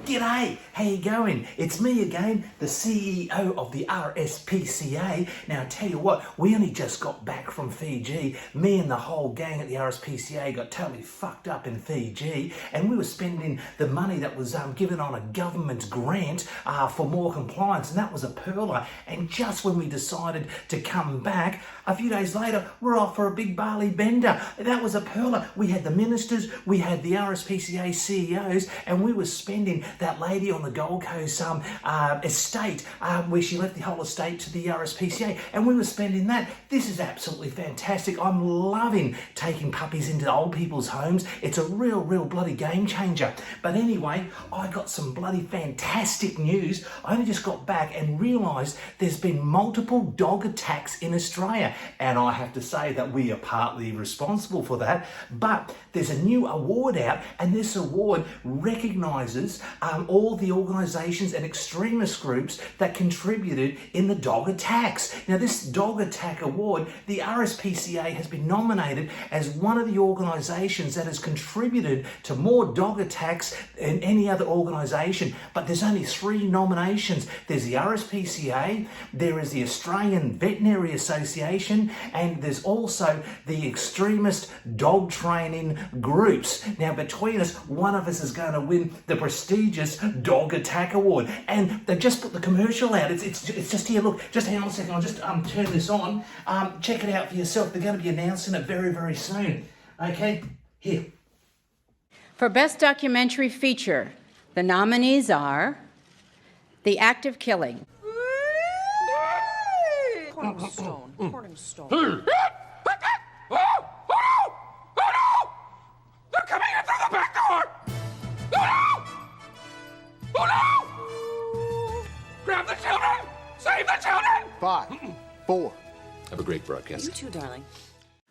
G'day, how you going? It's me again, the CEO of the RSPCA. Now I tell you what, we only just got back from Fiji. Me and the whole gang at the RSPCA got totally fucked up in Fiji, and we were spending the money that was given on a government grant for more compliance, and that was a perler. And just when we decided to come back, a few days later, we're off for a big Bali bender. That was a perler. We had the ministers, we had the RSPCA CEOs, and we were spending that lady on the Gold Coast estate where she left the whole estate to the RSPCA, and we were spending that. This is absolutely fantastic. I'm loving taking puppies into old people's homes. It's a real bloody game changer. But anyway, I got some bloody fantastic news. I only just got back and realised there's been multiple dog attacks in Australia, and I have to say that we are partly responsible for that. But there's a new award out, and this award recognises all the organisations and extremist groups that contributed in the dog attacks. Now, this dog attack award, the RSPCA has been nominated as one of the organisations that has contributed to more dog attacks than any other organisation. But there's only 3 nominations. There's the RSPCA, there is the Australian Veterinary Association, and there's also the extremist dog training groups. Now, between us, one of us is going to win the prestigious Dog Attack Award. And they've just put the commercial out. It's just here. Look, just hang on a second. I'll just turn this on. Check it out for yourself. They're going to be announcing it very soon. Okay, here. For Best Documentary Feature, the nominees are The Act of Killing. Cornerstone. They're coming in through the back door! Oh no! Grab the children! Save the children! 5, 4. Have a great broadcast. You too, darling.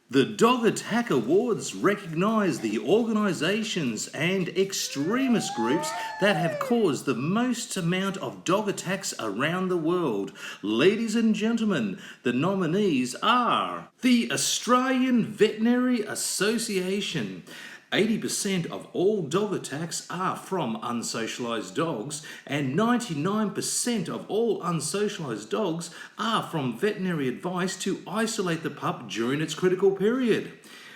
The Dog Attack Awards recognise the organisations and extremist groups that have caused the most amount of dog attacks around the world. Ladies and gentlemen, the nominees are the Australian Veterinary Association. 80% of all dog attacks are from unsocialised dogs, and 99% of all unsocialised dogs are from veterinary advice to isolate the pup during its critical period.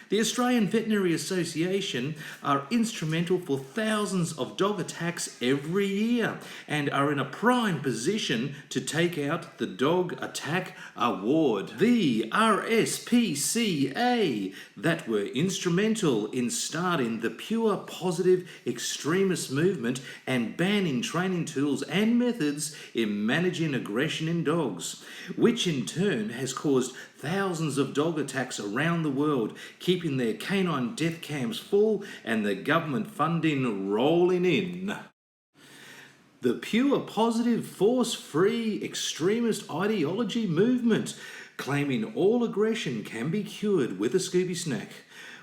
The Australian Veterinary Association are instrumental for thousands of dog attacks every year and are in a prime position to take out the Dog Attack Award. The RSPCA that were instrumental in starting the pure positive extremist movement and banning training tools and methods in managing aggression in dogs, which in turn has caused thousands of dog attacks around the world, keeping their canine death camps full and the government funding rolling in. The pure positive force-free extremist ideology movement, claiming all aggression can be cured with a Scooby snack.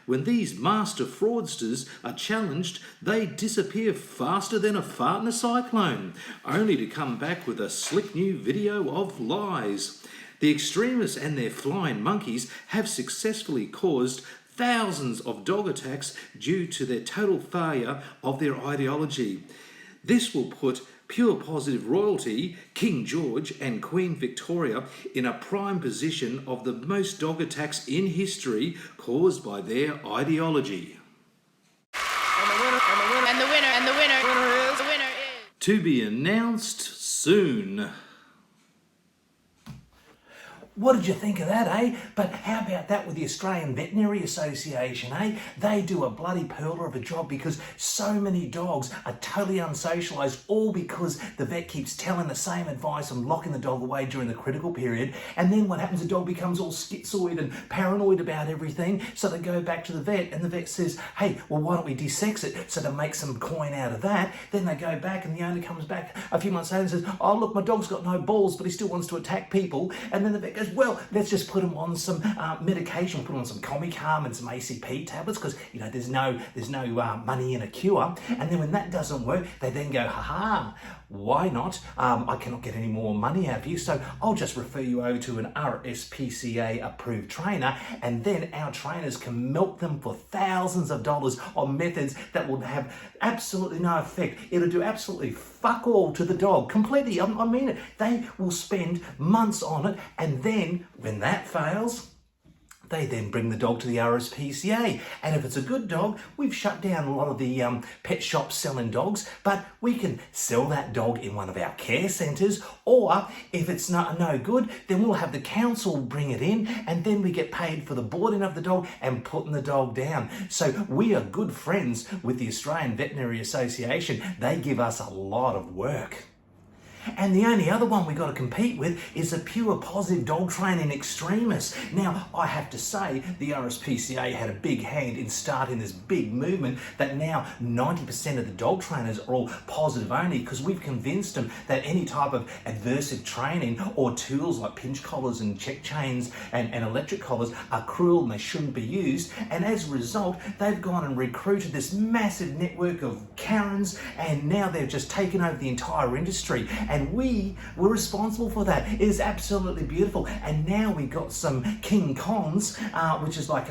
When these master fraudsters are challenged, they disappear faster than a fart in a cyclone, only to come back with a slick new video of lies. The extremists and their flying monkeys have successfully caused thousands of dog attacks due to their total failure of their ideology. This will put pure positive royalty, King George and Queen Victoria, in a prime position of the most dog attacks in history caused by their ideology. And the winner is To be announced soon. What did you think of that, eh? But how about that with the Australian Veterinary Association, eh? They do a bloody pearler of a job because so many dogs are totally unsocialised, all because the vet keeps telling the same advice on locking the dog away during the critical period. And then what happens, the dog becomes all schizoid and paranoid about everything. So they go back to the vet and the vet says, hey, well, why don't we de-sex it? So to make some coin out of that. Then they go back and the owner comes back a few months later and says, oh, look, my dog's got no balls, but he still wants to attack people. And then the vet goes, as well, let's just put them on some medication, put them on some Comicalm and some ACP tablets, because there's no money in a cure. And then when that doesn't work, they then go, ha, why not? I cannot get any more money out of you, so I'll just refer you over to an RSPCA approved trainer, and then our trainers can milk them for thousands of dollars on methods that will have absolutely no effect. It'll do absolutely fuck all to the dog, completely. I mean it. They will spend months on it, and then when that fails, they then bring the dog to the RSPCA. And if it's a good dog, we've shut down a lot of the pet shops selling dogs, but we can sell that dog in one of our care centres, or if it's no good, then we'll have the council bring it in, and then we get paid for the boarding of the dog and putting the dog down. So we are good friends with the Australian Veterinary Association. They give us a lot of work. And the only other one we got to compete with is the pure positive dog training extremists. Now, I have to say, the RSPCA had a big hand in starting this big movement that now 90% of the dog trainers are all positive only, because we've convinced them that any type of adversive training or tools like pinch collars and check chains and electric collars are cruel and they shouldn't be used. And as a result, they've gone and recruited this massive network of Karens, and now they've just taken over the entire industry. And we were responsible for that. It is absolutely beautiful. And now we've got some King Kongs, which is like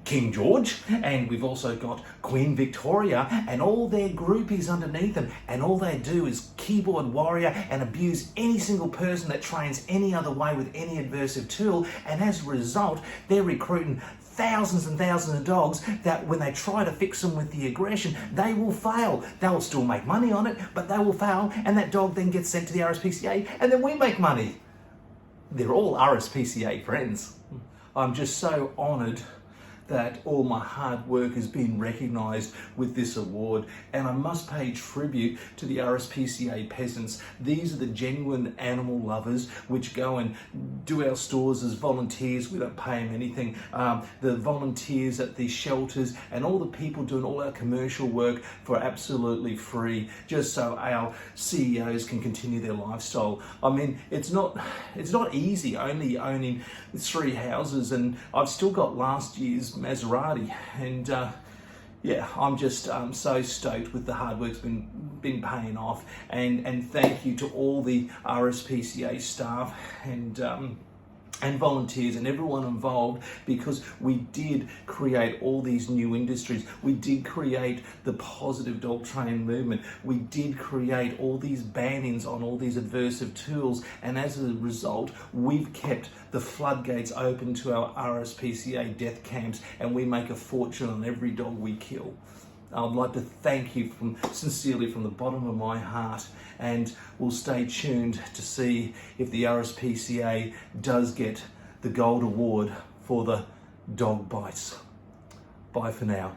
King George, and we've also got Queen Victoria and all their groupies underneath them. And all they do is keyboard warrior and abuse any single person that trains any other way with any adversive tool. And as a result, they're recruiting thousands and thousands of dogs that when they try to fix them with the aggression, they will fail. They will still make money on it, but they will fail, and that dog then gets sent to the RSPCA, and then we make money. They're all RSPCA friends. I'm just so honoured that all my hard work has been recognised with this award, and I must pay tribute to the RSPCA peasants. These are the genuine animal lovers which go and do our stores as volunteers. We don't pay them anything. The volunteers at the shelters and all the people doing all our commercial work for absolutely free, just so our CEOs can continue their lifestyle. I mean, it's not easy only owning 3 houses, and I've still got last year's Maserati, and yeah, I'm just so stoked with the hard work's been paying off, and thank you to all the RSPCA staff and volunteers and everyone involved, because we did create all these new industries. We did create the positive dog training movement. We did create all these bannings on all these adversive tools, and as a result, we've kept the floodgates open to our RSPCA death camps, and we make a fortune on every dog we kill. I'd like to thank you sincerely from the bottom of my heart, and we'll stay tuned to see if the RSPCA does get the gold award for the dog bites. Bye for now.